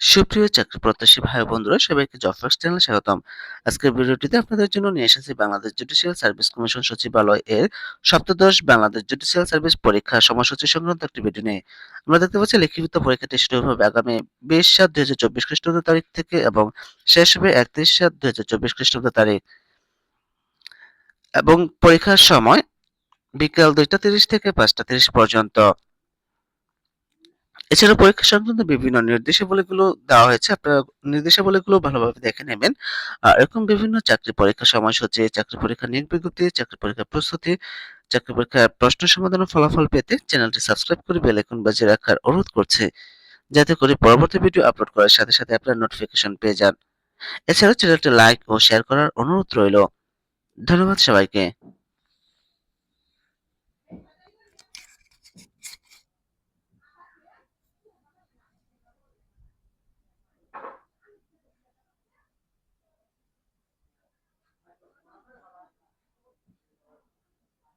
সুপ্রিয় চাকরি প্রত্যাশী ভাই ও বন্ধুরা সবাইকে জব ফার্স্ট চ্যানেলে স্বাগতম। আজকের ভিডিওটিতে আপনাদের জন্য নিয়ে এসেছি বাংলাদেশ জুডিশিয়াল সার্ভিস কমিশন সচিবালয় এর সপ্তদশ বাংলাদেশ জুডিশিয়াল সার্ভিস পরীক্ষা সময়সূচি সংক্রান্ত একটি ভিডিও নিয়ে। আমরা দেখতে পাচ্ছি লিখিত পরীক্ষাটি শুরু হবে আগামী 20/7/2024 খ্রিস্টাব্দ তারিখ থেকে এবং শেষ হবে 31/7/2024 খ্রিস্টাব্দ তারিখ এবং পরীক্ষার সময় বিকাল 2:30 থেকে 5:30 পর্যন্ত। এছাড়া পরীক্ষা সংক্রান্ত বিভিন্ন নির্দেশাবলীগুলো দেওয়া হয়েছে। আপনারা নির্দেশাবলীগুলো ভালোভাবে দেখে নেবেন। এরকম বিভিন্ন চাকরি পরীক্ষার সময়সূচি, চাকরি পরীক্ষার নিয়োগ বিজ্ঞপ্তি, চাকরি পরীক্ষার প্রস্তুতি, চাকরি পরীক্ষার প্রশ্ন সমাধান ও ফলাফল পেতে চ্যানেলটি সাবস্ক্রাইব করে বেল আইকন বাজিয়ে রাখার অনুরোধ করছি, যাতে করে পরবর্তী ভিডিও আপলোড করার সাথে সাথে আপনারা নোটিফিকেশন পেয়ে যান। এছাড়াও চ্যানেলটি লাইক ও শেয়ার করার অনুরোধ রইল। ধন্যবাদ সবাইকে।